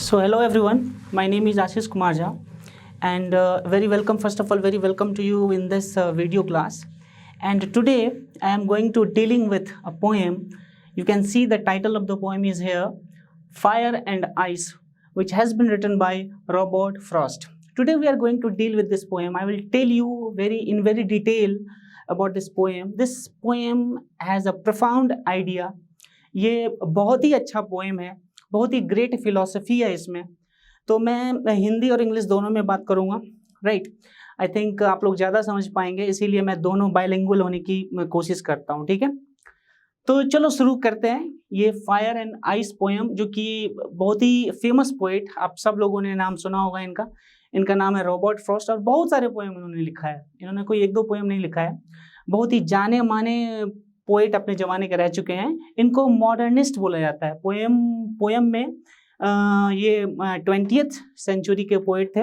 So hello everyone, my name is Ashish Kumar Jha, and very welcome, first of all, very welcome to you in this video class. And today I am going to dealing with a poem. You can see the title of the poem is here, Fire and Ice, which has been written by Robert Frost. Today we are going to deal with this poem. I will tell you in very detail about this poem. This poem has a profound idea. ये बहुत ही अच्छा poem है, बहुत ही great philosophy है इसमें। तो मैं हिंदी और इंग्लिश दोनों में बात करूँगा, राइट। आई थिंक आप लोग ज़्यादा समझ पाएंगे, इसीलिए मैं दोनों बाइलिंगुअल होने की कोशिश करता हूँ, ठीक है। तो चलो शुरू करते हैं। ये फायर एंड आइस पोएम, जो कि बहुत ही फेमस पोएट, आप सब लोगों ने नाम सुना होगा इनका नाम है रॉबर्ट फ्रॉस्ट, और बहुत सारे पोएम इन्होंने लिखा है। इन्होंने कोई एक दो पोएम नहीं लिखा है, बहुत ही जाने माने पोएट अपने ज़माने के रह चुके हैं। इनको मॉडर्निस्ट बोला जाता है। पोएम में ये 20th सेंचुरी के पोएट थे।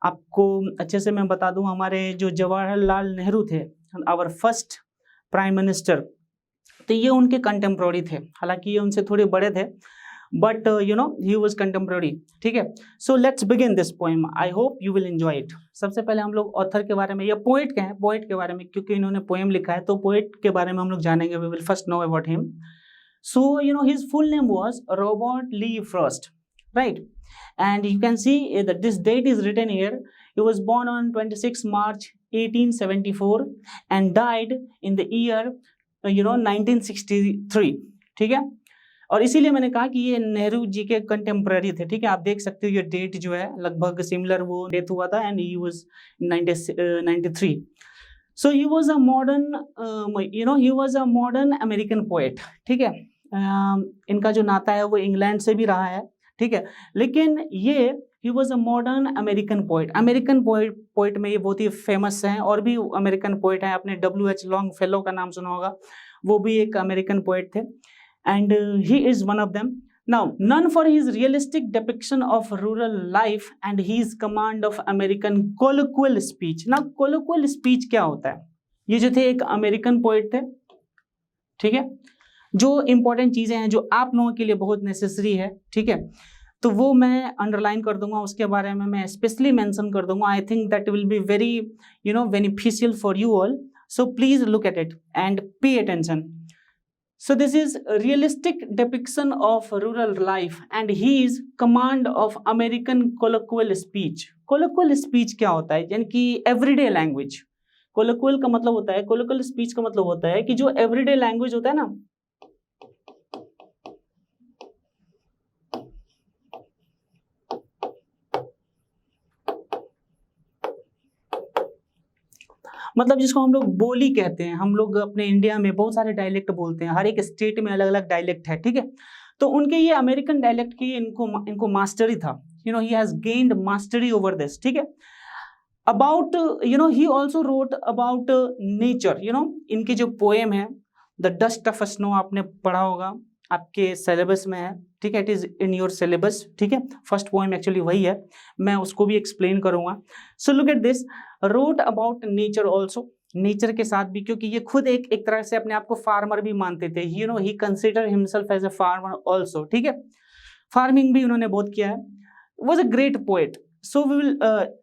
आपको अच्छे से मैं बता दूं, हमारे जो जवाहरलाल नेहरू थे, आवर फर्स्ट प्राइम मिनिस्टर, तो ये उनके कंटेम्प्रोरी थे। हालांकि ये उनसे थोड़े बड़े थे, बट ही वाज कंटेम्प्रोरी, ठीक है। So let's begin this poem. I hope you will enjoy it. सबसे पहले हम लोग ऑथर के बारे में, या पोएट के बारे में, क्योंकि इन्होंने पोएम लिखा है तो पोएट के बारे में हम लोग जानेंगे। We will first know about him. So his full name was Robert Lee Frost, right. And you can see that this date is written here. He was born on 26 March 1874 and died in the year 1963, ठीक है। और इसीलिए मैंने कहा कि ये नेहरू जी के contemporary थे, ठीक है। आप देख सकते हो ये डेट जो है लगभग सिमिलर, वो डेथ हुआ था, and he was 93। So he was a modern American poet, ठीक है। इनका जो नाता है वो इंग्लैंड से भी रहा है, ठीक है। लेकिन ये he was a modern American poet. American poet में ये बहुत ही फेमस हैं, और भी अमेरिकन पोएट हैं। आपने W.H. लॉन्गफेलो का नाम सुना होगा, वो भी एक अमेरिकन पोएट थे, and he is one of them. Now none for his realistic depiction of rural life and his command of American colloquial speech. ना कोलोक्वल स्पीच क्या होता है? ये जो थे एक अमेरिकन पोएट थे, ठीक है। जो इंपॉर्टेंट चीज़ें हैं जो आप लोगों के लिए बहुत नेसेसरी है, ठीक है, तो वो मैं अंडरलाइन कर दूंगा, उसके बारे में मैं स्पेशली मेंशन कर दूंगा। I think that will be very beneficial for you all, so please look at it and pay attention. So this is realistic depiction of rural life and his command of American colloquial speech. Colloquial speech क्या होता है? यानी कि everyday language. कोलोक्वल का मतलब होता है, कोलोक्वल speech का मतलब होता है कि जो एवरीडे लैंग्वेज होता है ना, मतलब जिसको हम लोग बोली कहते हैं। हम लोग अपने इंडिया में बहुत सारे डायलेक्ट बोलते हैं, हर एक स्टेट में अलग अलग डायलेक्ट है, ठीक है। तो उनके ये अमेरिकन डायलेक्ट की इनको मास्टरी था। He has gained mastery over this, ठीक है। About he also wrote about nature. इनके जो पोएम है द डस्ट ऑफ स्नो, आपने पढ़ा होगा, आपके सिलेबस में है, ठीक है। It is in your syllabus, ठीक है। फर्स्ट पोएम एक्चुअली वही है, मैं उसको भी एक्सप्लेन करूंगा। So look at this, wrote about nature also, nature के साथ भी, क्योंकि ये खुद एक तरह से अपने आप को फार्मर भी मानते थे। He consider himself as a farmer also, ठीक है। फार्मिंग भी उन्होंने बहुत किया है। Was a great poet. So we will,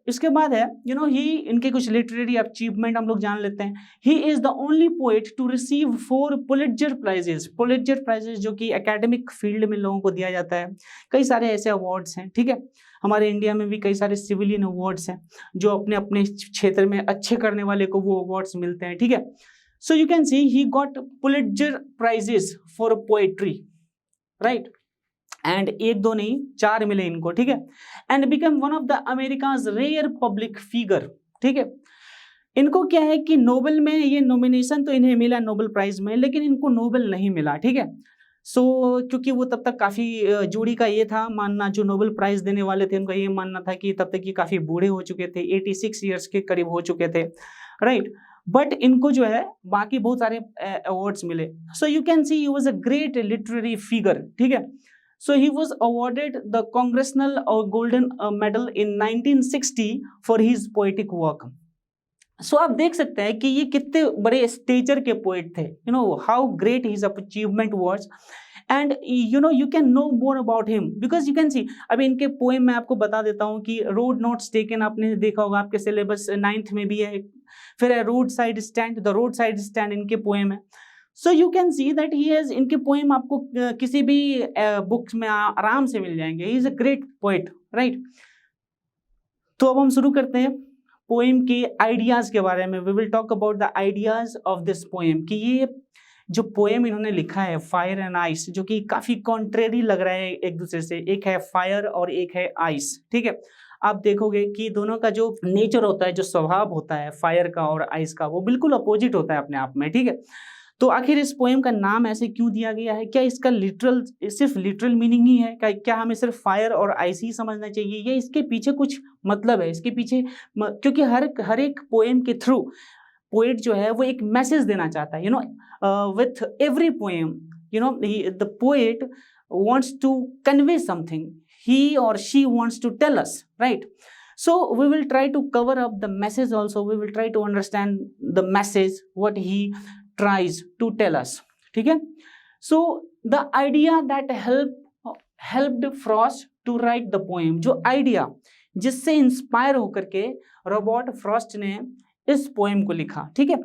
इसके बाद है ही, इनके कुछ लिटरेरी अचीवमेंट हम लोग जान लेते हैं। He is the only poet to receive 4 Pulitzer prizes. Pulitzer prizes जो कि एकेडमिक फील्ड में लोगों को दिया जाता है। कई सारे ऐसे अवार्ड्स हैं, ठीक है। हमारे इंडिया में भी कई सारे सिविलियन अवार्ड्स हैं, जो अपने अपने क्षेत्र में अच्छे करने वाले को वो अवार्ड्स मिलते हैं, ठीक है। So you can see he got Pulitzer prizes for poetry, right. And एक दो नहीं, 4 मिले इनको, ठीक है। And become one of the America's rare public figure, ठीक है। इनको क्या है कि नोबेल में ये नॉमिनेशन तो इन्हें मिला नोबेल प्राइज में, लेकिन इनको नोबेल नहीं मिला, ठीक है। सो क्योंकि वो तब तक काफ़ी जूरी का ये था मानना, जो नोबेल प्राइज देने वाले थे उनका ये मानना था कि तब तक ये काफ़ी बूढ़े हो चुके थे, 86 ईयर्स के करीब हो चुके थे, राइट। बट इनको जो है बाकी बहुत सारे अवार्ड्स मिले। सो you can see he was a great literary figure, ठीक है। So he was awarded the Congressional Golden Medal in 1960 for his poetic work. सो आप देख सकते हैं कि ये कितने बड़े स्टेचर के पोएट थे, you know how great his achievement was, and you know you can know more about him because you can see. अभी इनके पोएम मैं आपको बता देता हूँ कि रोड नॉट्स टेकन आपने देखा होगा, आपके सिलेबस 9th में भी है। फिर है road side stand, the road side stand इनके पोएम है। So you can see that he has, इनके पोएम आपको किसी भी बुक्स में आराम से मिल जाएंगे। He is a great poet, right. तो अब हम शुरू करते हैं पोएम के आइडियाज के बारे में। We will talk about the ideas of this poem, कि ये जो पोएम इन्होंने लिखा है फायर एंड आइस, जो कि काफी कॉन्ट्रेरी लग रहा है एक दूसरे से, एक है फायर और एक है आइस, ठीक है। आप देखोगे कि दोनों का जो नेचर होता है, जो स्वभाव होता है फायर का और आइस का, वो बिल्कुल अपोजिट होता है अपने आप में, ठीक है। तो आखिर इस पोएम का नाम ऐसे क्यों दिया गया है? क्या इसका लिटरल, सिर्फ लिटरल मीनिंग ही है? क्या हमें सिर्फ फायर और आइस ही समझना चाहिए, या इसके पीछे कुछ मतलब है? इसके पीछे क्योंकि हर एक पोएम के थ्रू पोएट जो है वो एक मैसेज देना चाहता है, you know, with every poem, you know, the poet wants to convey something, he or she wants to tell us, right? So we will try to cover up the message also, we will try to understand the message what he tries to tell us, ठीक है। So the idea that helped Frost to write the poem, जो idea जिससे inspire होकर के Robert Frost ने इस poem को लिखा, ठीक है।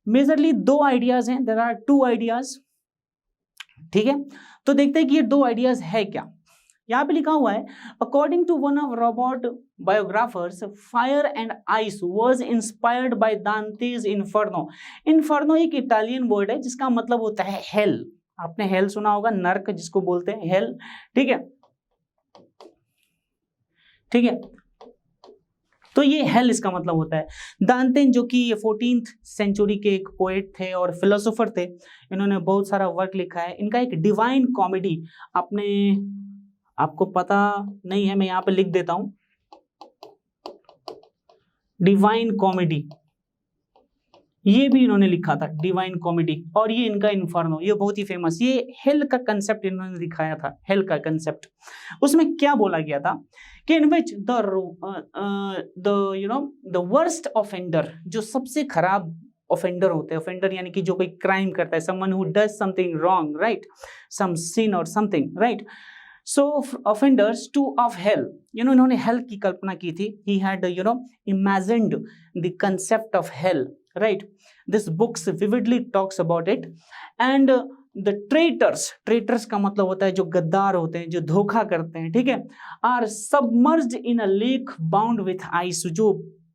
मेजरली 2 आइडियाज हैं, देयर आर 2 आइडियाज, ठीक है। तो देखते हैं कि ये 2 आइडियाज है क्या। यहाँ पे लिखा हुआ है, according to one of Robert biographers, fire and ice was inspired by Dante's inferno. Inferno एक इटालियन वर्ड है जिसका मतलब होता है हेल। आपने हेल सुना होगा, नर्क जिसको बोलते हैं, हेल, ठीक है, ठीक है। तो ये हेल इसका मतलब होता है। दांतेन जो कि 14th सेंचुरी के एक पोएट थे और फिलोसोफर थे, इन्होंने बहुत सारा वर्क लिखा है। इनका एक डिवाइन कॉमेडी, आपको पता नहीं है, मैं यहाँ पे लिख देता हूं, डिवाइन कॉमेडी, ये भी इन्होंने लिखा था, डिवाइन कॉमेडी। और ये इनका इन्फर्नो, ये बहुत ही फेमस, ये हेल का कंसेप्ट इन्होंने दिखाया था, हेल का कंसेप्ट। उसमें क्या बोला गया था कि इन विच द वर्स्ट ऑफेंडर, जो सबसे खराब ऑफेंडर होते हैं, ऑफेंडर यानी कि जो कोई क्राइम करता है, someone who does something wrong, right, some sin और something, right. So offenders to of hell, इन्होंने हेल की कल्पना की थी। He had imagined the concept of hell, right? This books vividly talks about it. And the traitors का मतलब होता है जो गद्दार होते हैं, जो धोखा करते हैं, ठीक है, are submerged in a lake bound with ice,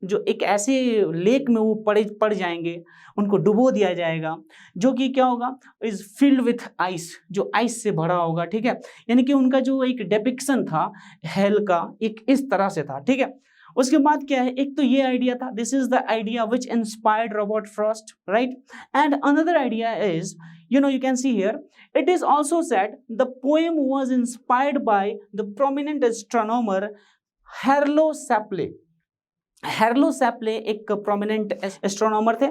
जो एक ऐसे लेक में वो पड़ जाएंगे, उनको डुबो दिया जाएगा, जो कि क्या होगा, इज फिल्ड विथ आइस, जो आइस से भरा होगा, ठीक है। यानी कि उनका जो एक डिपिक्शन था हेल का, एक इस तरह से था, ठीक है। उसके बाद क्या है, एक तो ये आइडिया था, this is the idea which inspired Robert Frost, right. And another idea is, you can see here, it is also said the poem was inspired by the prominent astronomer Harlow Shapley. Harlow Shapley एक prominent astronomer थे।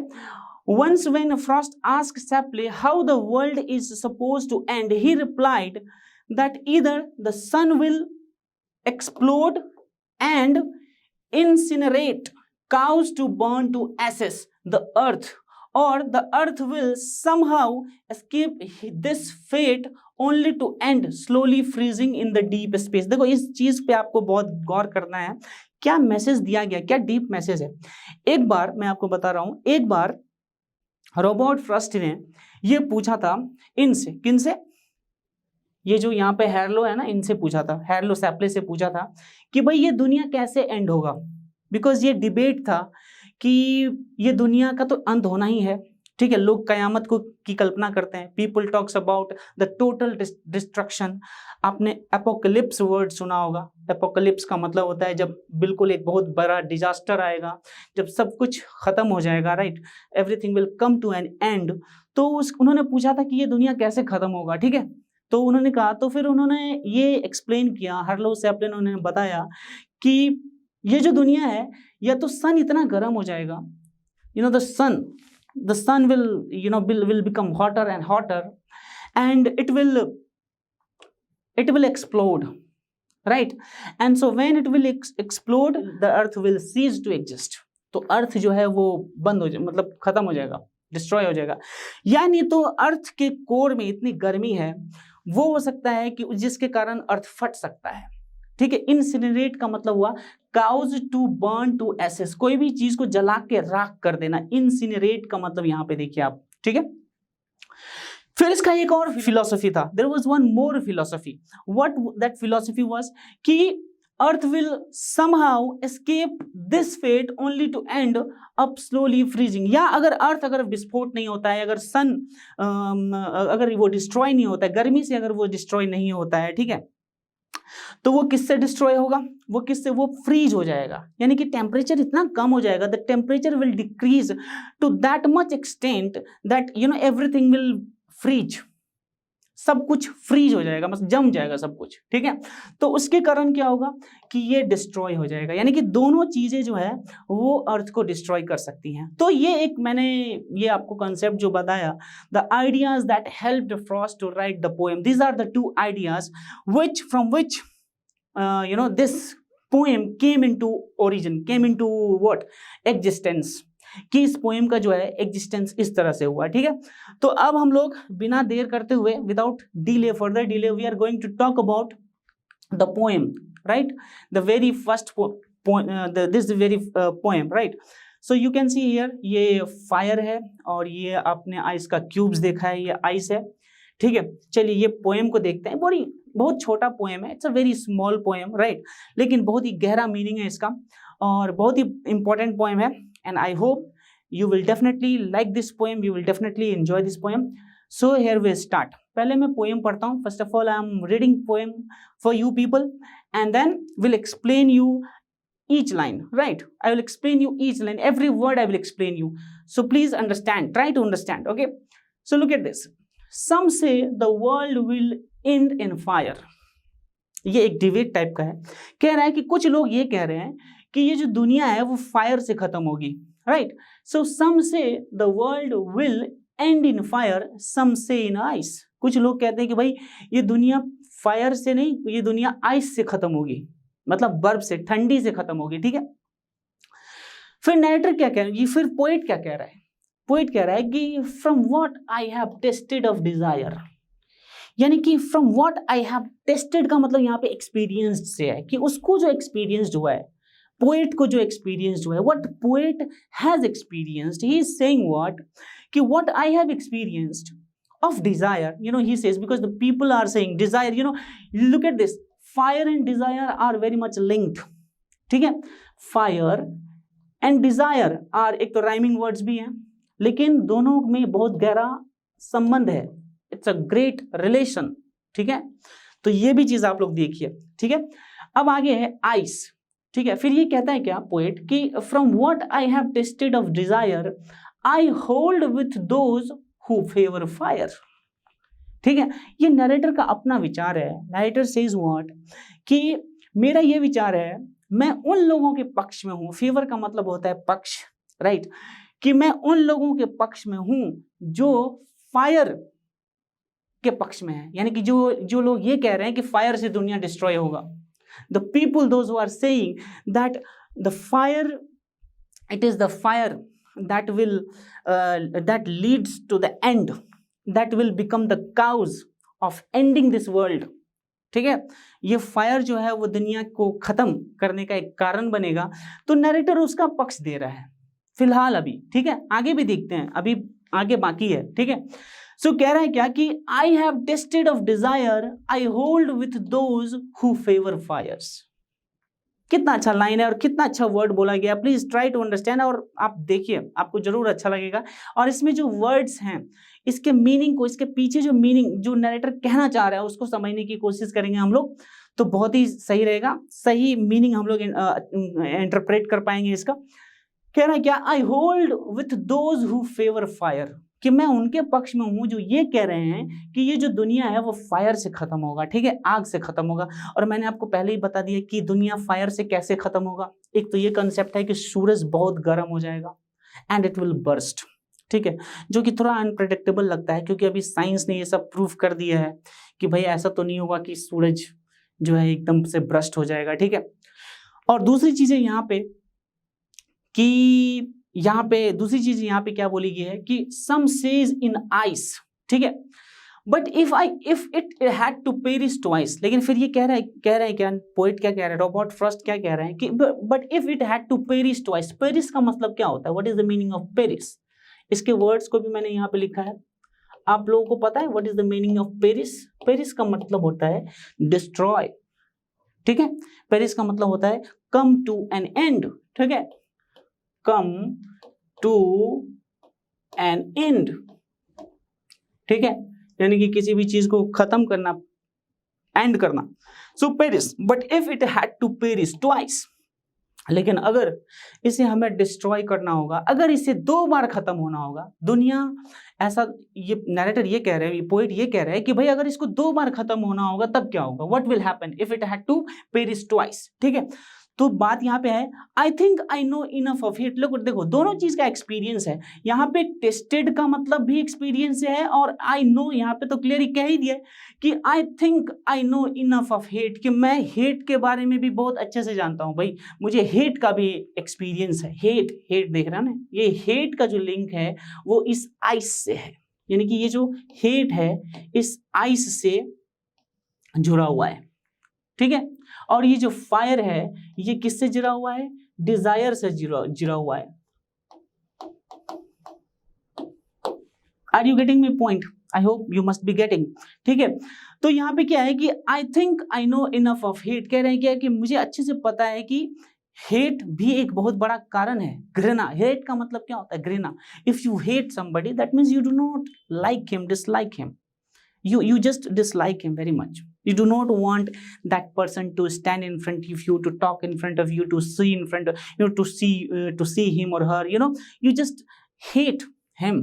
Once when Frost asked Shapley how the world is supposed to end, he replied that either the sun will explode and incinerate cows to burn to ashes the earth, or the earth will somehow escape this fate only to end slowly freezing in the deep space। देखो इस चीज पे आपको बहुत गौर करना है, क्या message दिया गया, क्या डीप मैसेज है। एक बार मैं आपको बता रहा हूं, एक बार रॉबर्ट फ्रॉस्ट ने ये पूछा था इनसे, किनसे, ये जो यहाँ पे हैरलो है ना, इनसे पूछा था, हैरलो सैपले से पूछा था कि भाई ये दुनिया कैसे एंड होगा। बिकॉज ये डिबेट था कि ये दुनिया का तो अंत होना ही है, ठीक है। लोग कयामत को की कल्पना करते हैं, people talks about the total destruction. आपने एपोकलिप्स वर्ड सुना होगा, एपोकलिप्स का मतलब होता है जब बिल्कुल एक बहुत बड़ा डिजास्टर आएगा, जब सब कुछ खत्म हो जाएगा, right, everything will come to an end. तो उन्होंने पूछा था कि ये दुनिया कैसे खत्म होगा, ठीक है। तो उन्होंने कहा, तो फिर उन्होंने ये एक्सप्लेन किया, हार्लो शैप्ले ने उन्होंने बताया कि ये जो दुनिया है, या तो सन इतना गर्म हो जाएगा, the sun will become hotter and hotter, and it will explode, right? And so when it will explode, the earth will cease to exist, तो अर्थ जो है वो बंद हो जाए, मतलब खत्म हो जाएगा, डिस्ट्रॉय हो जाएगा। यानी तो अर्थ के कोर में इतनी गर्मी है, वो हो सकता है कि जिसके कारण अर्थ फट सकता है, ठीक है। इंसिनरेट का मतलब हुआ cause to burn to ashes, कोई भी चीज को जला के राख कर देना, इंसिनरेट का मतलब यहां पे देखिए आप, ठीक है। फिर इसका एक और फिलॉसफी था, there was one more philosophy, what that philosophy was कि earth will somehow escape this fate only to end up slowly freezing, या अगर विस्फोट नहीं होता है, अगर सन अगर वो डिस्ट्रॉय नहीं होता है, गर्मी से अगर वो डिस्ट्रॉय नहीं होता है, ठीक है, तो वो किससे डिस्ट्रॉय होगा, वो किससे, वो फ्रीज हो जाएगा, यानी कि टेम्परेचर इतना कम हो जाएगा, the temperature will decrease to that much extent that everything will freeze, सब कुछ फ्रीज हो जाएगा, बस जम जाएगा सब कुछ, ठीक है। तो उसके कारण क्या होगा कि ये डिस्ट्रॉय हो जाएगा, यानी कि दोनों चीजें जो है वो अर्थ को डिस्ट्रॉय कर सकती हैं। तो ये एक मैंने ये आपको कॉन्सेप्ट जो बताया, the ideas that helped Frost to write the poem, these are the two ideas which from which this poem came into origin, came into what, existence, कि इस पोएम का जो है एग्जिस्टेंस इस तरह से हुआ, ठीक है। तो अब हम लोग बिना देर करते हुए, without delay, further delay, we are going to talk about the poem, right, the very first this very poem, right. So you can see here, ये फायर है और ये आपने आइस का क्यूब्स देखा है, ये आइस है, ठीक है। चलिए ये पोएम को देखते हैं, बहुत छोटा पोएम है, it's a very small poem, right, लेकिन बहुत ही गहरा मीनिंग है इसका और बहुत ही इंपॉर्टेंट पोएम है, and I hope you will definitely like this poem, you will definitely enjoy this poem. So here we start. पहले मैं poem पढ़ता हूँ. First of all, I am reading poem for you people, and then will explain you each line. Right? I will explain you each line. Every word I will explain you. So please understand. Try to understand. Okay? So look at this. Some say the world will end in fire. ये एक debate type का है. कह रहा है कि कुछ लोग ये कह रहे हैं कि ये जो दुनिया है वो फायर से खत्म होगी, right. So some say the world will end in fire, some say in ice. कुछ लोग कहते हैं कि भाई ये दुनिया फायर से नहीं, ये दुनिया आइस से खत्म होगी, मतलब बर्फ से, ठंडी से खत्म होगी, ठीक है। फिर नरेटर क्या कह रहा है, ये फिर पोएट क्या कह रहा है, पोएट कह रहा है कि from what I have tasted of Dzire, यानी कि from what I have tested का मतलब यहाँ पे एक्सपीरियंस्ड से है, कि उसको जो एक्सपीरियंस्ड हुआ है, पोएट को जो एक्सपीरियंस जो है, what poet has experienced, he is saying what, कि what I have experienced of desire, he says, because the people are saying desire, look at this, fire and desire are very much linked, ठीक है। Fire and desire are, एक तो rhyming words भी हैं, लेकिन दोनों में बहुत गहरा संबंध है, इट्स अ ग्रेट रिलेशन, ठीक है। तो ये भी चीज आप लोग देखिए, ठीक है। अब आगे है आइस, ठीक है। फिर ये कहता है क्या पोएट कि from what I have tasted of desire I hold with those who favour fire, ठीक है। ये नरेटर का अपना विचार है। नरेटर सेज व्हाट, कि मेरा ये विचार है, मैं उन लोगों के पक्ष में हूं, फेवर का मतलब होता है पक्ष, राइट, कि मैं उन लोगों के पक्ष में हूं जो फायर के पक्ष में है, यानी कि जो लोग ये कह रहे हैं कि फायर से दुनिया डिस्ट्रॉय होगा। The people, those who are saying that the fire, it is the fire that will that leads to the end, that will become the cause of ending this world, ठीक है। ये fire जो है वो दुनिया को खत्म करने का एक कारण बनेगा। तो नरेटर उसका पक्ष दे रहा है फिलहाल अभी, ठीक है। आगे भी देखते हैं, अभी आगे बाकी है, ठीक है। सो कह रहा है क्या कि I have tasted of desire I hold with those who favour fires. कितना अच्छा लाइन है और कितना अच्छा वर्ड बोला गया, प्लीज ट्राई टू अंडरस्टैंड, और आप देखिए आपको जरूर अच्छा लगेगा। और इसमें जो वर्ड्स हैं, इसके मीनिंग को, इसके पीछे जो मीनिंग जो नरेटर कहना चाह रहा है उसको समझने की कोशिश करेंगे हम लोग, तो बहुत ही सही रहेगा, सही मीनिंग हम लोग इंटरप्रेट कर पाएंगे इसका। कह रहा है क्या, आई hold with those who favour fire, कि मैं उनके पक्ष में हूं जो ये कह रहे हैं कि ये जो दुनिया है वो फायर से खत्म होगा, ठीक है, आग से खत्म होगा। और मैंने आपको पहले ही बता दिया कि दुनिया फायर से कैसे खत्म होगा। एक तो ये कंसेप्ट है कि सूरज बहुत गर्म हो जाएगा एंड इट विल बर्स्ट, ठीक है, जो कि थोड़ा अनप्रेडिक्टेबल लगता है, क्योंकि अभी साइंस ने ये सब प्रूफ कर दिया है कि भाई ऐसा तो नहीं होगा कि सूरज जो है एकदम से ब्रस्ट हो जाएगा, ठीक है। और दूसरी चीजें यहाँ पे कि यहाँ पे दूसरी चीज यहाँ पे क्या बोली गई है कि सम सेज इन आइस, ठीक है, but if it had to perish twice, लेकिन फिर ये कह रहे हैं क्या पोइट क्या कह रहा है, रॉबर्ट फ्रॉस्ट क्या कह रहे हैं कि but if it had to perish twice, perish का मतलब क्या होता है, what is the meaning of perish, इसके वर्ड्स को भी मैंने यहाँ पे लिखा है, आप लोगों को पता है what is the meaning of perish, perish का मतलब होता है डिस्ट्रॉय, ठीक है, पेरिश का मतलब होता है कम टू एन एंड, ठीक है, कम टू एन एंड, ठीक है, यानी कि किसी भी चीज को खत्म करना, एंड करना, so perish, but if it had to perish twice, लेकिन अगर इसे हमें डिस्ट्रॉय करना होगा, अगर इसे 2 बार खत्म होना होगा, दुनिया ऐसा, ये नैरेटर ये कह रहे हैं, पोइट ये कह रहे हैं कि भाई अगर इसको 2 बार खत्म होना होगा तब क्या होगा, what will happen if it had to perish twice, ठीक है, तो बात यहाँ पे है I think I know enough of it, लोग देखो दोनों चीज का एक्सपीरियंस है, यहाँ पे टेस्टेड का मतलब भी एक्सपीरियंस है, और आई नो यहाँ पे तो क्लियर कह ही दिया कि I think I know enough of hate, कि मैं हेट के बारे में भी बहुत अच्छे से जानता हूँ, भाई मुझे हेट का भी एक्सपीरियंस है, हेट देख रहा ना, ये हेट का जो लिंक है वो इस आइस से है, यानी कि ये जो हेट है इस आइस से जुड़ा हुआ है, ठीक है, और ये जो फायर है ये किससे जुड़ा हुआ है, डिजायर से जुड़ा हुआ है, are you getting me point, I hope you must be getting, ठीक है, तो यहाँ पे क्या है कि I think I know enough of hate, कह रहे हैं क्या कि मुझे अच्छे से पता है कि हेट भी एक बहुत बड़ा कारण है, घृणा, हेट का मतलब क्या होता है, घृणा, if you hate somebody that means you do not like him, dislike him, you just dislike him very much, you do not want that person to stand in front of you, to talk in front of you, to see in front of you know, to see him or her, you know, you just hate him,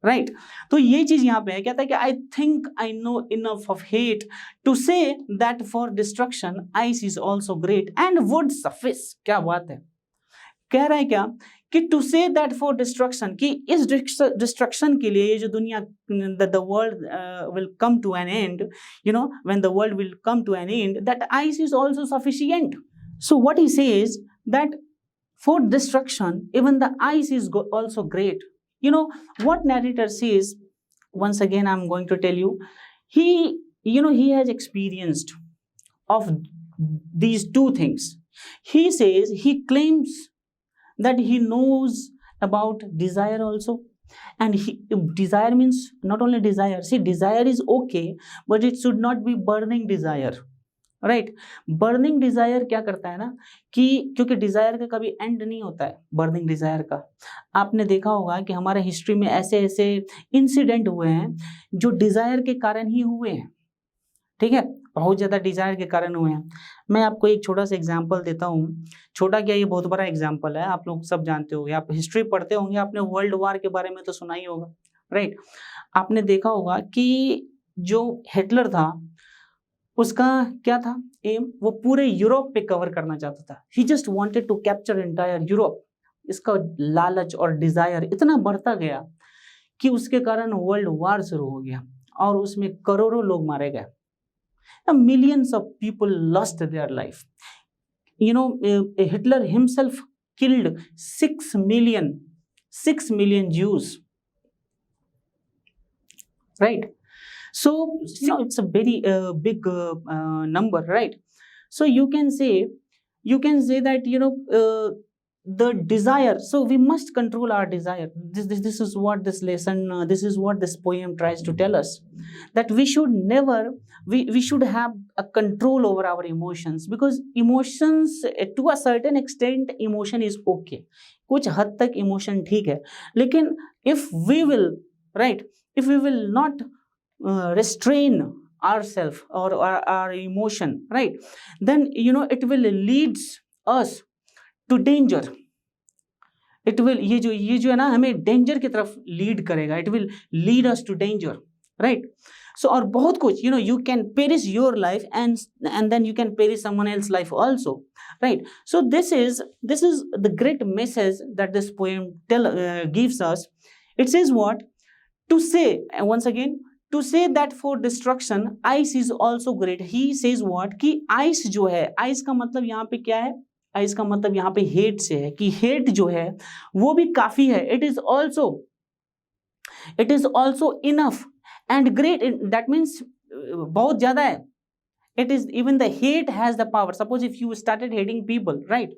right? तो ये चीज यहाँ पे है, कहता है कि I think I know enough of hate to say that for destruction ice is also great and would suffice, क्या बात है, कह रहा है क्या कि to say that for destruction, कि इस डिस्ट्रक्शन के लिए ये जो दुनिया, the world will come to an end, you know, when the world will come to an end, that ice is also sufficient, so what he says that for destruction even the ice is also great, you know what narrator says, once again I'm going to tell you, he has experienced of these two things. He says, he claims that he knows about desire also, and desire means not only desire, see desire is okay but it should not be burning desire, right, burning desire क्या करता है ना कि क्योंकि Dzire का कभी and नहीं होता है, बर्निंग डिजायर का आपने देखा होगा कि हमारे हिस्ट्री में ऐसे ऐसे इंसिडेंट हुए हैं जो डिजायर के कारण ही हुए हैं, ठीक है, बहुत ज्यादा डिजायर के कारण हुए हैं। मैं आपको एक छोटा सा एग्जांपल देता हूँ, छोटा क्या ये बहुत बड़ा एग्जांपल है, आप लोग सब जानते होंगे, आप हिस्ट्री पढ़ते होंगे, आपने वर्ल्ड वॉर के बारे में तो सुना ही होगा, राइट, आपने देखा होगा कि जो हिटलर था उसका क्या था एम, वो पूरे यूरोप पे कवर करना चाहता था, he just wanted to capture entire Europe, इसका लालच और डिजायर इतना बढ़ता गया कि उसके कारण वर्ल्ड वॉर शुरू हो गया और उसमें करोड़ों लोग मारे गए, millions of people lost their life, you know, Hitler himself killed 6 million Jews, right? So you know it's a very big number, right? So you can say that you know the desire, so we must control our desire. This is what this lesson, this is what this poem tries to tell us, that we should never, we should have a control over our emotions, because emotions to a certain extent emotion is okay, कुछ हद तक emotion ठीक है, लेकिन if we will, right, if we will not restrain ourselves or our emotion, right, then you know it will leads us to danger, it will, ये जो है ना हमें डेंजर की तरफ लीड करेगा, it will lead us to danger, right? So और बहुत कुछ, you know, you can perish your life and then you can perish someone else's life also, right? So this is the great message that this poem gives us. It says what? To say, once again, to say that for destruction ice is also great. He says what? कि ice जो है, ice का मतलब यहाँ पे क्या है, ice का मतलब यहाँ पे हेट से है कि हेट जो है वो भी काफी है, it is also enough and great, that means बहुत ज्यादा है। It is even the hate has the power, suppose if you started hating people, right,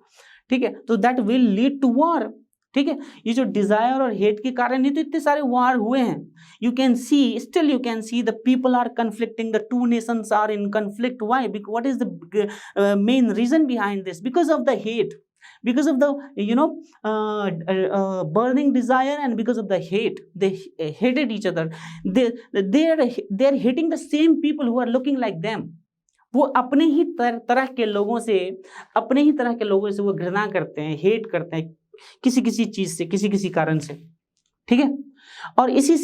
ठीक है, तो that will lead to war, ठीक है। ये जो डिजायर और हेट के कारण ही तो इतने सारे वार हुए हैं। You can see, still you can see the people are conflicting, the two nations are in conflict, why, what is the main reason behind this, because of the hate, because of the burning desire, and because of the hate, they hated each other. they are hating the same people who are looking like them. वो अपने ही तरह के लोगों से, अपने ही तरह के लोगों से वो घृणा करते हैं, हेट करते हैं, किसी किसी चीज से, किसी किसी कारण से, ठीक है। और इसी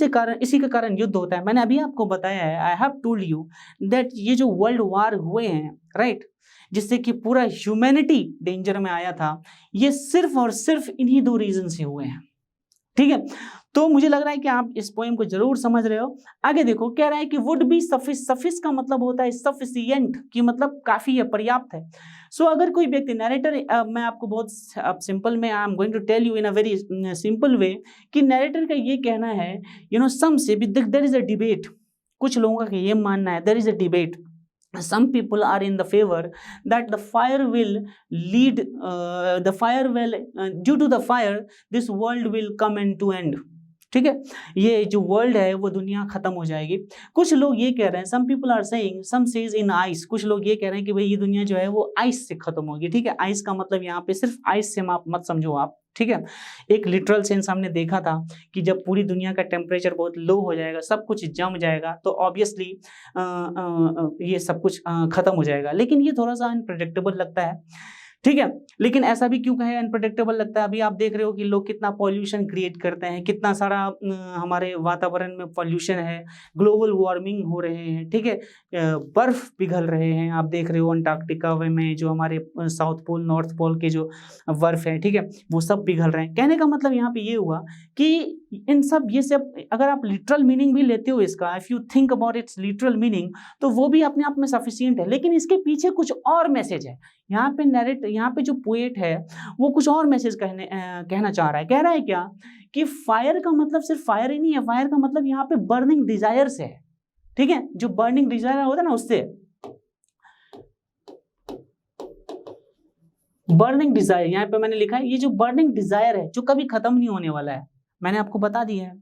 के कारण युद्ध होता है। मैंने अभी आपको बताया है, I have told you that ये जो वर्ल्ड वार हुए हैं, राइट, जिससे कि पूरा ह्यूमैनिटी डेंजर में आया था, ये सिर्फ और सिर्फ इन्हीं दो रीजन से हुए हैं, ठीक है। तो मुझे लग रहा है कि आप इस पोएम को जरूर समझ रहे हो। आगे देखो, कह रहा है कि वुड बी सफिस का मतलब होता है सफिशिएंट, कि मतलब काफी है, पर्याप्त है। सो अगर कोई व्यक्ति नरेटर, मैं आपको बहुत सिंपल में I am going to tell you in a very simple way कि नरेटर का ये कहना है, सम से देयर इज अ डिबेट, कुछ लोगों का ये मानना है, there is a debate, some people are in the favor that the fire will lead due to the fire this world will come into end, ठीक है। ये जो वर्ल्ड है वो दुनिया खत्म हो जाएगी। कुछ लोग ये कह रहे हैं, some people are saying, some says in ice, कुछ लोग ये कह रहे हैं कि भाई ये दुनिया जो है वो आइस से खत्म होगी, ठीक है। आइस का मतलब यहाँ पे सिर्फ आइस से मत समझो आप, ठीक है। एक लिटरल सेंस हमने देखा था कि जब पूरी दुनिया का टेम्परेचर बहुत लो हो जाएगा, सब कुछ जम जाएगा, तो ऑब्वियसली ये सब कुछ खत्म हो जाएगा। लेकिन ये थोड़ा सा अनप्रेडिक्टेबल लगता है, ठीक है। लेकिन ऐसा भी क्यों कहे अनप्रेडिक्टेबल लगता है? अभी आप देख रहे हो कि लोग कितना पॉल्यूशन क्रिएट करते हैं, कितना सारा हमारे वातावरण में पॉल्यूशन है, ग्लोबल वार्मिंग हो रहे हैं, ठीक है, बर्फ पिघल रहे हैं। आप देख रहे हो अंटार्कटिका में जो हमारे साउथ पोल, नॉर्थ पोल के जो बर्फ है, ठीक है, वो सब पिघल रहे हैं। कहने का मतलब यहाँ पे ये हुआ कि इन सब ये सब अगर आप लिटरल मीनिंग भी लेते हो इसका, if you think about it's literal meaning, तो वो भी अपने आप में सफिशिएंट है। लेकिन इसके पीछे कुछ और मैसेज है। यहाँ पे जो पोएट है वो कुछ और मैसेज कहना चाह रहा है। कह रहा है क्या कि फायर का मतलब सिर्फ फायर ही नहीं है, फायर का मतलब यहाँ पे बर्निंग डिजायर से है, ठीक है। जो बर्निंग डिजायर होता है ना, उससे बर्निंग डिजायर, यहाँ पे मैंने लिखा है ये जो बर्निंग डिजायर है जो कभी खत्म नहीं होने वाला है, मैंने आपको बता दिया है,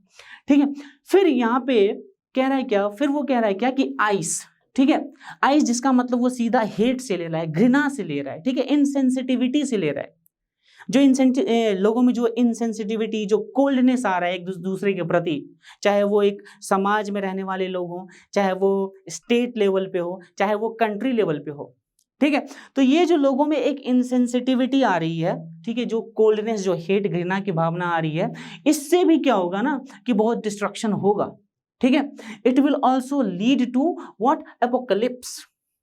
ठीक है। फिर यहाँ पे कह रहा है क्या, फिर वो कह रहा है क्या कि आइस, ठीक है, आइस जिसका मतलब वो सीधा हेट से ले रहा है, घृणा से ले रहा है, ठीक है, इनसेंसिटिविटी से ले रहा है। जो लोगों में जो इनसेंसिटिविटी, जो कोल्डनेस आ रहा है एक दूसरे के प्रति, चाहे वो एक समाज में रहने वाले लोग हों, चाहे वो स्टेट लेवल पे हो, चाहे वो कंट्री लेवल पे हो, ठीक है। तो ये जो लोगों में एक इनसेंसिटिविटी आ रही है, ठीक है, जो कोल्डनेस, जो हेट, घृणा की भावना आ रही है, इससे भी क्या होगा ना कि बहुत डिस्ट्रक्शन होगा, ठीक है। It will also lead to what, apocalypse.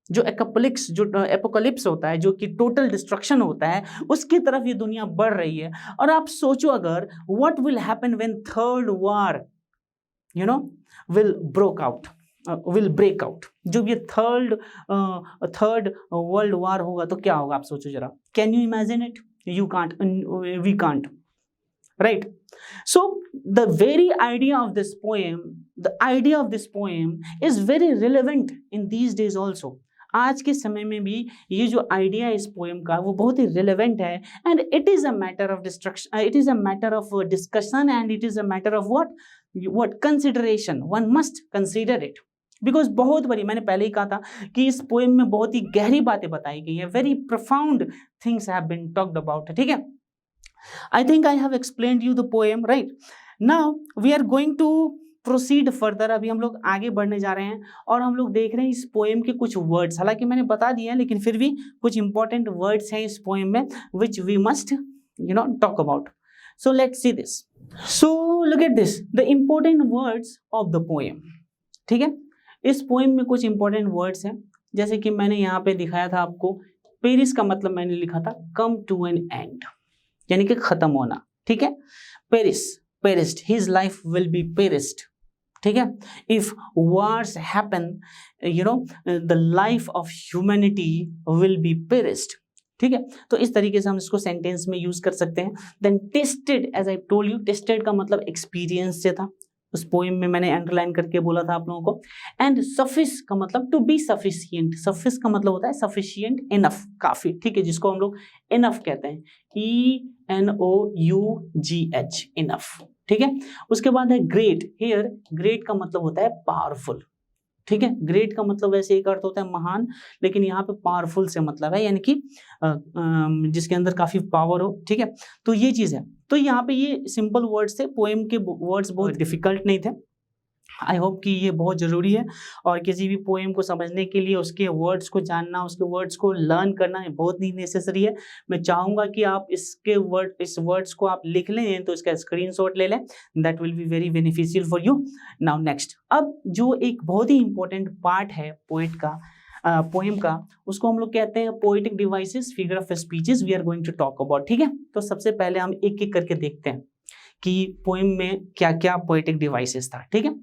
जो एपोकलिप्स होता है, जो कि टोटल डिस्ट्रक्शन होता है, उसकी तरफ ये दुनिया बढ़ रही है। और आप सोचो अगर what will happen when third war will break out, जब ये थर्ड वर्ल्ड वार होगा तो क्या होगा, आप सोचो जरा। Can you imagine it? You can't, we can't, right? So the very idea of this poem is very relevant in these days also. आज के समय में भी ये जो आइडिया है इस पोएम का वो बहुत ही रिलेवेंट है, and it is a matter of destruction, it is a matter of discussion, and it is a matter of what consideration, one must consider it, because बहुत बड़ी, मैंने पहले ही कहा था कि इस पोएम में बहुत ही गहरी बातें बताई गई है, very profound things have been talked about, ठीक है। I think I have explained you the poem, right? Now we are going to proceed further. अभी हम लोग आगे बढ़ने जा रहे हैं और हम लोग देख रहे हैं इस पोएम के कुछ वर्ड्स, हालांकि मैंने बता दिया है लेकिन फिर भी कुछ इंपॉर्टेंट वर्ड्स हैं इस पोएम में which we must talk about. So let's see this. So look at this, the important words of the poem, ठीक है। इस पोएम में कुछ इंपॉर्टेंट वर्ड्स हैं, जैसे कि मैंने यहाँ पे दिखाया था आपको, पेरिस का मतलब मैंने लिखा था come to an end, यानी कि खत्म होना, ठीक है। Perished, his life will be perished, ठीक है। If wars happen, the life of humanity will be perished, ठीक है। तो इस तरीके से हम इसको सेंटेंस में यूज कर सकते हैं। Then tasted, as I told you, tasted का मतलब एक्सपीरियंस से था, उस पोएम में मैंने अंडरलाइन करके बोला था आप लोगों को। एंड सफिस का मतलब टू बी सफिशिएंट, सफिस का मतलब होता है सफिशिएंट, इनफ, काफी, ठीक है, जिसको हम लोग इनफ कहते हैं, ENOUGH, इनफ, ठीक है। उसके बाद है ग्रेट, हियर ग्रेट का मतलब होता है पावरफुल, ठीक है। ग्रेट का मतलब वैसे एक अर्थ होता है महान, लेकिन यहाँ पे पावरफुल से मतलब है, यानी कि जिसके अंदर काफी पावर हो, ठीक है। तो ये चीज है। तो यहाँ पे ये सिंपल वर्ड्स थे, पोएम के वर्ड्स बहुत डिफिकल्ट नहीं थे। आई होप कि ये बहुत ज़रूरी है, और किसी भी पोएम को समझने के लिए उसके वर्ड्स को जानना, उसके वर्ड्स को लर्न करना बहुत ही नेसेसरी है। मैं चाहूँगा कि आप इस वर्ड्स को आप लिख लें, तो इसका स्क्रीनशॉट ले लें, that will be very beneficial for you. Now next, अब जो एक बहुत ही इंपॉर्टेंट पार्ट है पोएम का, उसको हम लोग कहते हैं poetic devices, figure of speeches, we are going to talk about, ठीक है। तो सबसे पहले हम एक एक करके देखते हैं कि पोएम में क्या क्या पोएटिक डिवाइसेस था, ठीक है।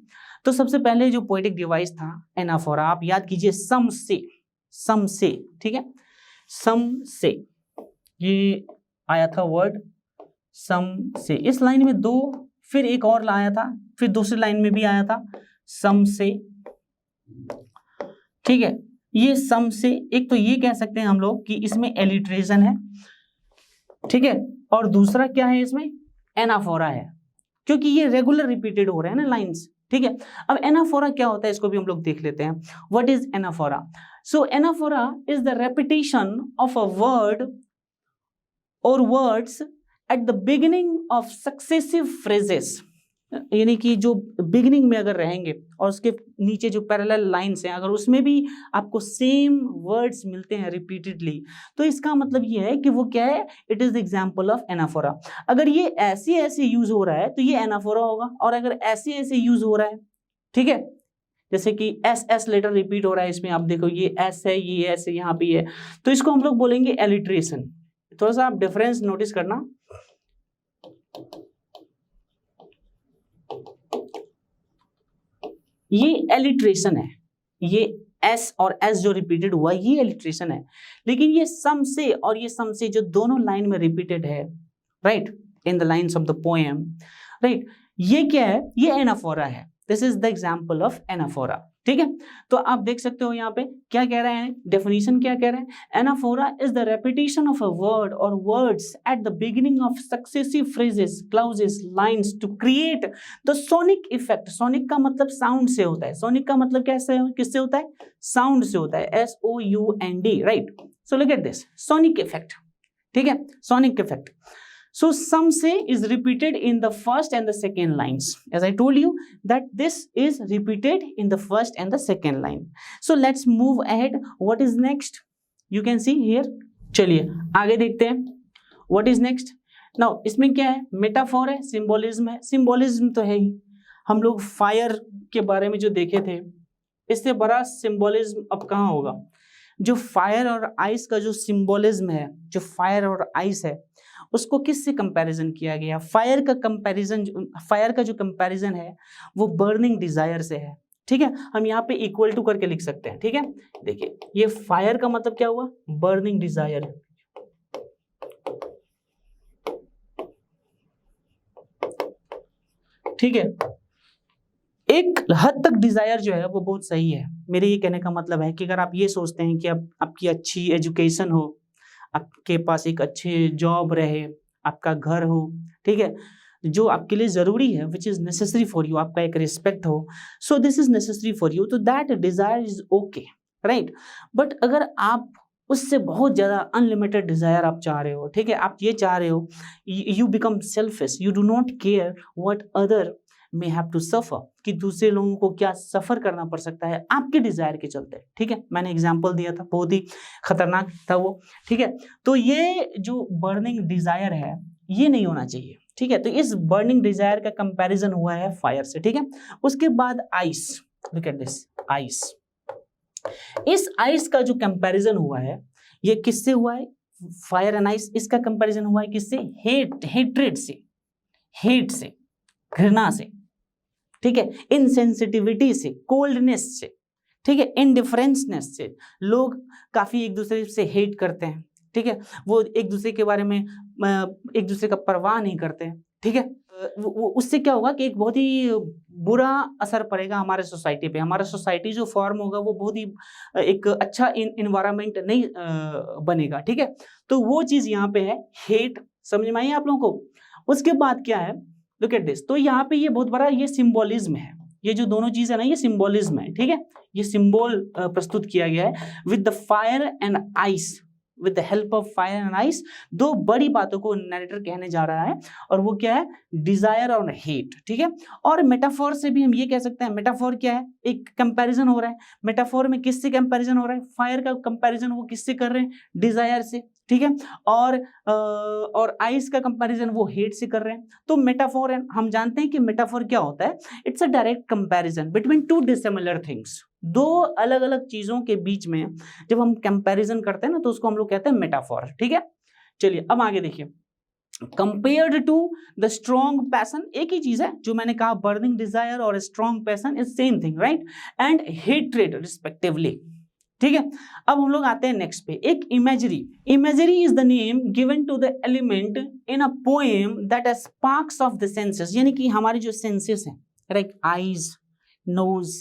तो सबसे पहले जो पोएटिक डिवाइस था एनाफोरा, आप याद कीजिए, सम से, ठीक है, सम से, ये आया था वर्ड सम से। इस लाइन में दो, फिर एक और आया था, फिर दूसरी लाइन में भी आया था सम से, ठीक है। ये सम से, एक तो ये कह सकते हैं हम लोग कि इसमें एलिट्रेशन है, ठीक है, और दूसरा क्या है, इसमें एनाफोरा है, क्योंकि ये रेगुलर रिपीटेड हो रहे हैं ना लाइंस, ठीक है। अब एनाफोरा क्या होता है, इसको भी हम लोग देख लेते हैं। What is anaphora? So anaphora is the repetition of a word or words at the beginning of successive phrases, यानी कि जो बिगिनिंग में अगर रहेंगे और उसके नीचे जो पैरेलल लाइंस हैं, अगर उसमें भी आपको सेम वर्ड्स मिलते हैं रिपीटेडली, तो इसका मतलब ये है कि वो क्या है, it is the example of anaphora. अगर ये ऐसे ऐसे यूज हो रहा है तो ये एनाफोरा होगा, और अगर ऐसे ऐसे यूज हो रहा है, ठीक है, जैसे कि एस लेटर रिपीट हो रहा है इसमें, आप देखो ये एस है, ये एस है, यहाँ पे है, तो इसको हम लोग बोलेंगे एलिट्रेशन। थोड़ा सा आप डिफरेंस नोटिस करना, ये एलिट्रेशन है, ये एस और एस जो रिपीटेड हुआ ये एलिट्रेशन है, लेकिन ये सम से और ये सम से जो दोनों लाइन में रिपीटेड है, right, in the lines of the poem, right, ये क्या है, ये एनाफोरा है। This is the example of anaphora, ठीक है। तो आप देख सकते हो यहाँ पे क्या कह रहे हैं, डेफिनेशन क्या कह रहे हैं, anaphora is the repetition of a word or words at the beginning of successive phrases, clauses, lines to create the sonic effect. Sonic का मतलब साउंड से होता है, सोनिक का मतलब कैसे, किससे होता है, साउंड से होता है, SOUND, right. So look at this sonic effect, ठीक है, sonic effect. So some say is repeated in the first and the second lines. As I told you that this is repeated in the first and the second line. So let's move ahead. What is next? You can see here. चलिए आगे देखते हैं. What is next? Now इसमें क्या है? Metaphor है, symbolism है. Symbolism तो है ही. हम लोग फायर के बारे में जो देखे थे, इससे बड़ा सिंबोलिज्म अब कहाँ होगा? जो फायर और आइस का जो सिंबोलिज्म है, जो फायर और आइस है, उसको किससे कंपैरिजन किया गया? फायर का जो कंपैरिजन है वो बर्निंग डिजायर से है, ठीक है। हम यहाँ पे इक्वल टू करके लिख सकते हैं, ठीक है। देखिए ये फायर का मतलब क्या हुआ, बर्निंग डिजायर, ठीक है। एक हद तक डिजायर जो है वो बहुत सही है। मेरे ये कहने का मतलब है कि अगर आप ये सोचते हैं कि अब आपकी अच्छी एजुकेशन हो, आपके पास एक अच्छे जॉब रहे, आपका घर हो, ठीक है, जो आपके लिए जरूरी है, which is necessary for you, आपका एक रिस्पेक्ट हो, so this is necessary for you, तो that desire is okay, right. But अगर आप उससे बहुत ज्यादा अनलिमिटेड डिजायर आप चाह रहे हो, ठीक है, आप ये चाह रहे हो, you become selfish, you do not care what other may have to suffer, कि दूसरे लोगों को क्या सफर करना पड़ सकता है आपके डिजायर के चलते, ठीक है। मैंने एग्जांपल दिया था, बहुत ही खतरनाक था वो, ठीक है। तो ये जो बर्निंग डिजायर है ये नहीं होना चाहिए, ठीक है। तो इस बर्निंग डिजायर का कंपैरिजन हुआ है फायर से, ठीक है। उसके बाद ice, look at this ice. इस आइस का जो कंपैरिजन हुआ है ये किससे हुआ है? फायर एंड आइस, इसका कंपैरिजन हुआ है किससे? हेट्रेड से, हेट से, घृणा से, ठीक है, इनसेंसिटिविटी से, कोल्डनेस से, ठीक है, इनडिफरेंसनेस से। लोग काफी एक दूसरे से हेट करते हैं, ठीक है, वो एक दूसरे के बारे में एक दूसरे का परवाह नहीं करते हैं, ठीक है। उससे क्या होगा कि एक बहुत ही बुरा असर पड़ेगा हमारे सोसाइटी पे। हमारा सोसाइटी जो फॉर्म होगा वो बहुत ही एक अच्छा इन्वायरमेंट नहीं बनेगा, ठीक है। तो वो चीज यहाँ पे है हेट, समझ में आई आप लोगों को। उसके बाद क्या है, लुक एट दिस। तो यहाँ पे ये बहुत बड़ा ये सिंबोलिज्म है, ये जो दोनों चीज है ना ये सिंबोलिज्म है, ठीक है। ये सिंबल प्रस्तुत किया गया है with the fire and ice, with the help of fire and ice. दो बड़ी बातों को नरेटर कहने जा रहा है, और वो क्या है, डिजायर और हेट, ठीक है। और मेटाफोर से भी हम ये कह सकते हैं, मेटाफोर क्या है, एक कंपैरिजन हो रहा है। मेटाफोर में किससे कंपैरिजन हो रहा है, फायर का कंपैरिजन वो किससे कर रहे हैं, डिजायर से, ठीक है। और आइस का कंपैरिजन वो हेट से कर रहे हैं। तो मेटाफोर, हम जानते हैं कि मेटाफोर क्या होता है, it's a direct comparison between two dissimilar things. दो अलग अलग चीजों के बीच में जब हम कंपैरिजन करते हैं ना तो उसको हम लोग कहते हैं मेटाफोर, ठीक है। चलिए अब आगे देखिए, compared to the strong passion, एक ही चीज है जो मैंने कहा, बर्निंग डिजायर और strong passion is same thing, right, and hatred respectively, ठीक है। अब हम लोग आते हैं नेक्स्ट पे, एक imagery. Imagery is the name given to the element in a poem that sparks of the senses, यानी कि हमारे जो सेंसेस हैं, राइट, आईज, नोज,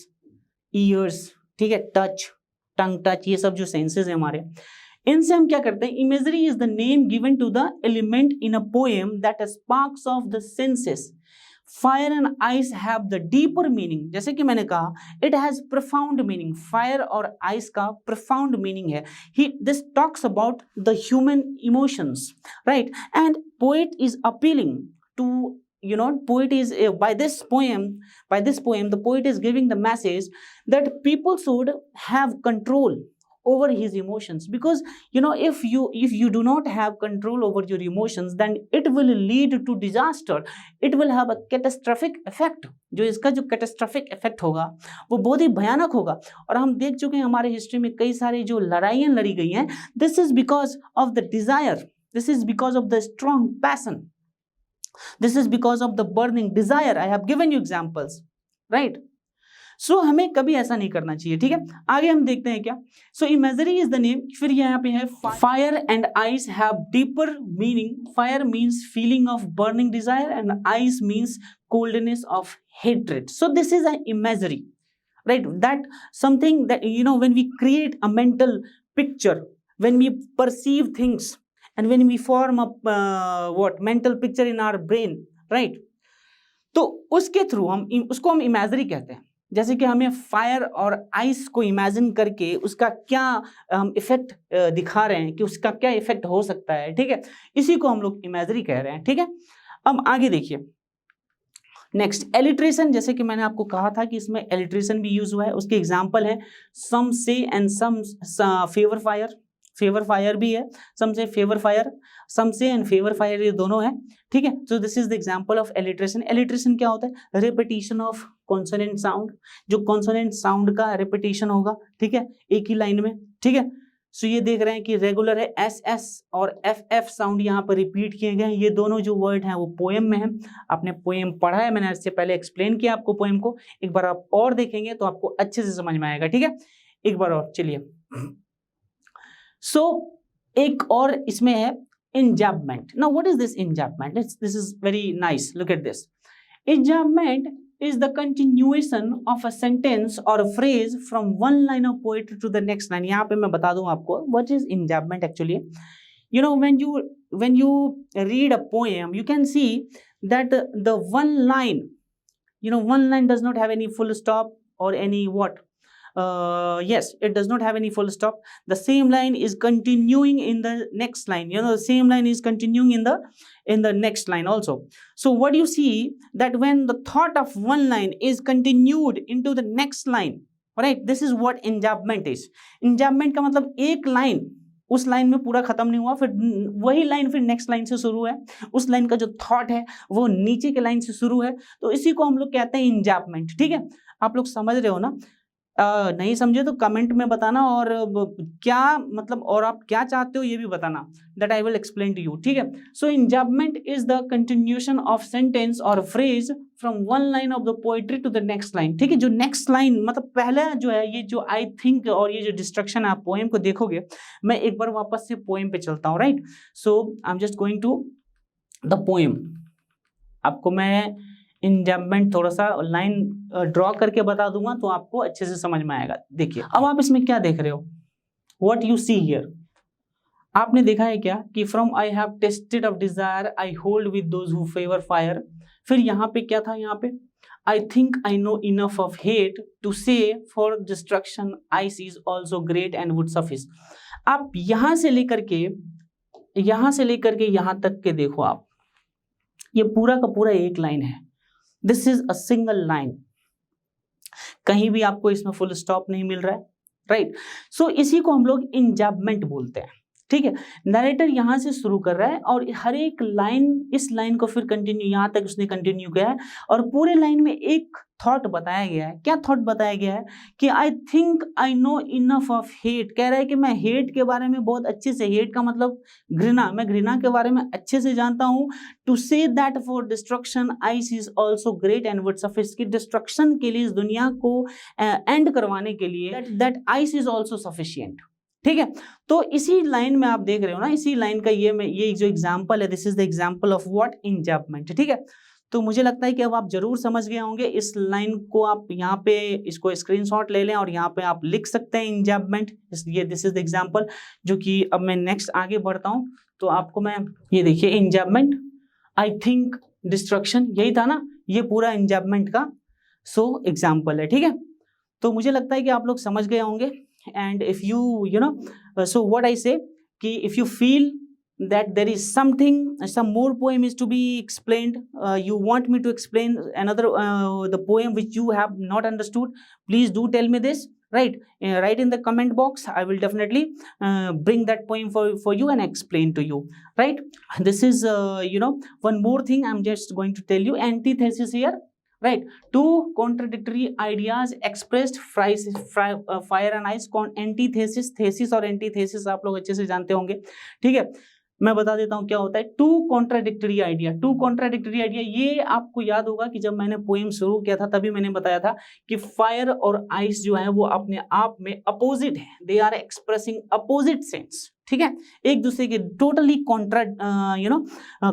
ईयर्स, ठीक है, टच, टंग टच, ये सब जो सेंसेस हैं हमारे, इनसे हम क्या करते हैं, imagery is the name given to the element in a poem that sparks of the senses. Fire and ice have the deeper meaning, जैसे कि मैंने कहा it has profound meaning, fire और आइस का प्रोफाउंड मीनिंग है। This talks about the human emotions, right, and poet is appealing to, you know, poet is by this poem the poet is giving the message that people should have control over his emotions, because you know, if you do not have control over your emotions, then it will lead to disaster, it will have a catastrophic effect। जो इसका जो catastrophic effect होगा वो बहुत ही भयानक होगा। और हम देख चुके हैं हमारे हिस्ट्री में कई सारे जो लड़ाइयाँ लड़ी गई हैं, this is because of the desire, this is because of the strong passion, this is because of the burning desire, I have given you examples, right? So हमें कभी ऐसा नहीं करना चाहिए, ठीक है। आगे हम देखते हैं क्या, so imagery is the name, फिर यहाँ पे है fire and ice have deeper meaning, fire means feeling of burning desire and ice means coldness of hatred, so this is an imagery, right, that something that, you know, when we create a mental picture, when we perceive things and when we form a mental picture in our brain, right, तो उसके through हम उसको हम imagery कहते हैं। जैसे कि हमें फायर और आइस को इमेजिन करके उसका क्या हम इफेक्ट दिखा रहे हैं कि उसका क्या इफेक्ट हो सकता है, ठीक है, इसी को हम लोग इमेजरी कह रहे हैं, ठीक है। अब आगे देखिए नेक्स्ट, एलिट्रेशन, जैसे कि मैंने आपको कहा था कि इसमें एलिट्रेशन भी यूज हुआ है, उसके एग्जाम्पल है some say and some favour fire, favour fire भी है, सम से favour fire, some say and favour fire, ये दोनों है, ठीक है। सो this is the example of alliteration. Alliteration क्या होता है, रिपीटिशन ऑफ कॉन्सोनेंट साउंड, जो कॉन्सोनेंट साउंड का रिपीटिशन होगा, ठीक है, एक ही लाइन में, ठीक है। सो ये देख रहे हैं कि रेगुलर है, एस एस और एफ एफ साउंड यहाँ पर रिपीट किए गए हैं। ये दोनों जो वर्ड हैं वो पोएम में है, आपने पोएम पढ़ा है, मैंने इससे पहले एक्सप्लेन किया आपको पोएम को, एक बार आप और देखेंगे तो आपको अच्छे से समझ में आएगा, ठीक है, एक बार और चलिए। सो एक और इसमें है enjambment. Now what is this enjambment? This is very nice, look at this. Enjambment is the continuation of a sentence or a phrase from one line of poetry to the next line. यहाँ पे मैं बता दूँ आपको what is enjambment actually. You know, when you read a poem, you can see that the one line, you know, one line does not have any full stop or any what. Yes, it does not have any full stop. The same line is continuing in the next line. You know, the same line is continuing in the next line also. So what you see that when the thought of one line is continued into the next line, right? This is what enjambment is. Enjambment का मतलब एक line उस line में पूरा खत्म नहीं हुआ, फिर वही लाइन फिर नेक्स्ट लाइन से शुरू है, उस लाइन का जो थॉट है वो नीचे के लाइन से शुरू है, तो इसी को हम लोग कहते हैं enjambment, ठीक है। आप लोग समझ रहे हो ना। नहीं समझे तो कमेंट में बताना, और क्या मतलब और आप क्या चाहते हो ये भी बताना, that I will explain to you, ठीक है। So enjambment is the continuation of sentence or phrase from one line of the poetry to the next line, ठीक है। जो नेक्स्ट लाइन मतलब पहला जो है ये जो आई थिंक और ये जो डिस्ट्रक्शन है, आप पोएम को देखोगे, मैं एक बार वापस से पोएम पे चलता हूँ, right. So I am just going to the poem. आपको मैं इंजैबमेंट थोड़ा सा लाइन ड्रॉ करके बता दूंगा तो आपको अच्छे से समझ में आएगा। देखिए अब आप इसमें क्या देख रहे हो, व्हाट यू सी हियर, आपने देखा है क्या कि from I have tasted of desire I hold with those who favour fire. फिर यहाँ पे क्या था, यहाँ पे I think I know enough of hate to say for destruction ice is also great and would suffice. आप यहाँ से लेकर के यहाँ तक के देखो, आप ये पूरा का पूरा एक लाइन है, this is a single line, कहीं भी आपको इसमें फुल स्टॉप नहीं मिल रहा है, राइट। सो इसी को हम लोग इंजैबमेंट बोलते हैं, ठीक है। नरेटर यहां से शुरू कर रहा है और हर एक लाइन, इस लाइन को फिर कंटिन्यू यहां तक उसने कंटिन्यू किया है, और पूरे लाइन में एक थॉट बताया गया है। क्या थॉट बताया गया है कि I think I know enough of hate, कह रहा है कि मैं हेट के बारे में बहुत अच्छे से, हेट का मतलब घृणा, मैं घृणा के बारे में अच्छे से जानता हूं। To say that for destruction ice is also great and would suffice, की डिस्ट्रक्शन के लिए, इस दुनिया को एंड करवाने के लिए that ice is also sufficient, ठीक है। तो इसी लाइन में आप देख रहे हो ना, इसी लाइन का ये जो एग्जांपल है, this is the example of what enjambment, ठीक है। तो मुझे लगता है कि अब आप जरूर समझ गए होंगे। इस लाइन को आप यहाँ पे इसको स्क्रीनशॉट ले लें और यहाँ पे आप लिख सकते हैं इंजैबमेंट, ये दिस इज द एग्जांपल। जो कि अब मैं नेक्स्ट आगे बढ़ता हूँ तो आपको मैं ये देखिए इंजैबमेंट, आई थिंक डिस्ट्रक्शन, यही था ना, ये पूरा इंजैबमेंट का एग्जाम्पल है, ठीक है। तो मुझे लगता है कि आप लोग समझ गए होंगे। And if you know, so what I say, कि if you feel that there is something, some more poem is to be explained, you want me to explain another the poem which you have not understood, please do tell me this, right. Write in the comment box, I will definitely bring that poem for you and explain to you, right. This is one more thing I'm just going to tell you, antithesis here, right. Two contradictory ideas expressed, fire and ice, antithesis, thesis और antithesis आप लोग अच्छे से जानते होंगे, ठीक है। मैं बता देता हूं क्या होता है two contradictory idea. Two contradictory idea, ये आपको याद होगा कि जब मैंने पोएम शुरू किया था तभी मैंने बताया था कि फायर और आइस जो है वो अपने आप में अपोजिट है, they are expressing opposite sense, ठीक है, एक दूसरे के टोटली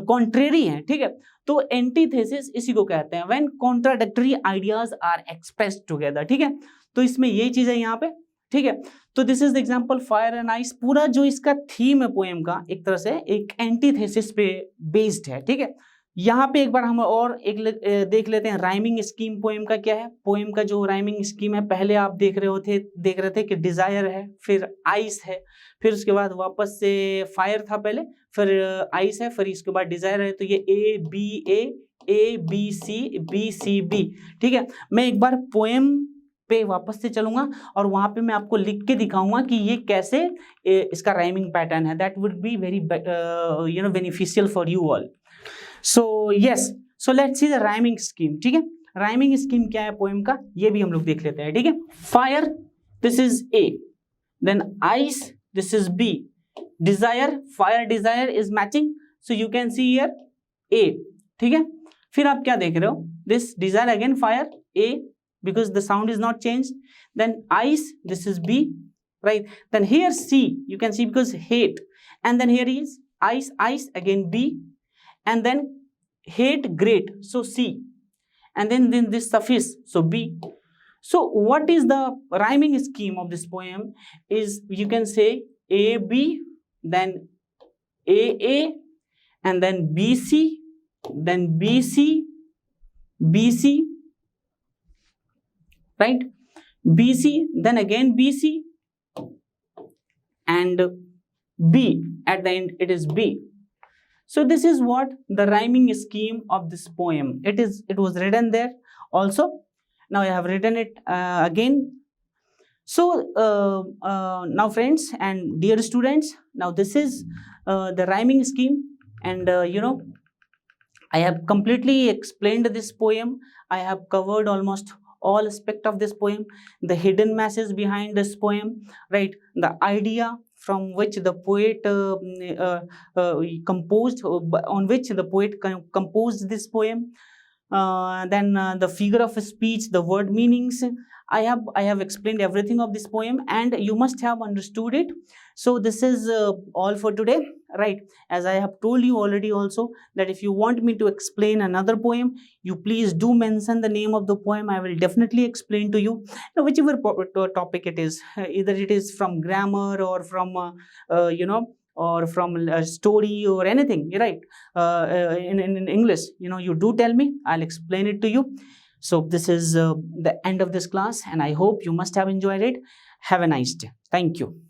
कॉन्ट्रेरी है, ठीक है। तो एंटीथेसिस इसी को कहते हैं, when contradictory ideas are expressed together, ठीक है। तो इसमें ये चीज है यहाँ पे, ठीक है। तो this is the example fire and ice. पूरा जो इसका थीम है पोएम का एक तरह से एक एंटीथेसिस पे बेस्ड है, ठीक है। यहाँ पे एक बार हम और एक देख लेते हैं राइमिंग स्कीम पोएम का क्या है। पोएम का जो राइमिंग स्कीम है, पहले आप देख रहे थे कि डिजायर है, फिर आइस है, फिर उसके बाद वापस से फायर था पहले, फिर आइस है, फिर इसके बाद डिजायर है। तो ये ए बी सी बी, ठीक है। मैं एक बार पोएम पे वापस से चलूंगा और वहां पे मैं आपको लिख के दिखाऊंगा कि ये कैसे इसका राइमिंग पैटर्न है, that would be very beneficial for you all. So yes, so let's see the rhyming scheme, ठीक है। राइमिंग स्कीम क्या है पोएम का, ये भी हम लोग देख लेते हैं, ठीक है। Fire, this is A, then ice, this is B, desire, fire desire is matching, so you can see here A, ठीक है। फिर आप क्या देख रहे हो, this desire again fire A, because the sound is not changed, then ice, this is B, right. Then here C, you can see because hate, and then here is ice again B, and then hate great, so C, and then this suffix, so B. So what is the rhyming scheme of this poem is, you can say A B, then A, and then B C, then B C, right, BC, then again BC, and B, at the end it is B. So this is what the rhyming scheme of this poem, it was written there also. Now I have written it again. So now friends and dear students, now this is the rhyming scheme, and I have completely explained this poem. I have covered almost all aspect of this poem, the hidden message behind this poem, right? The idea from which the poet composed, on which the poet composed this poem, then the figure of speech, the word meanings. I have explained everything of this poem, and you must have understood it. So this is all for today, right? As I have told you already also, that if you want me to explain another poem, you please do mention the name of the poem. I will definitely explain to you, whichever topic it is, either it is from grammar or from or from a story or anything, right? In English, you do tell me, I'll explain it to you. So this is the end of this class, and I hope you must have enjoyed it. Have a nice day. Thank you.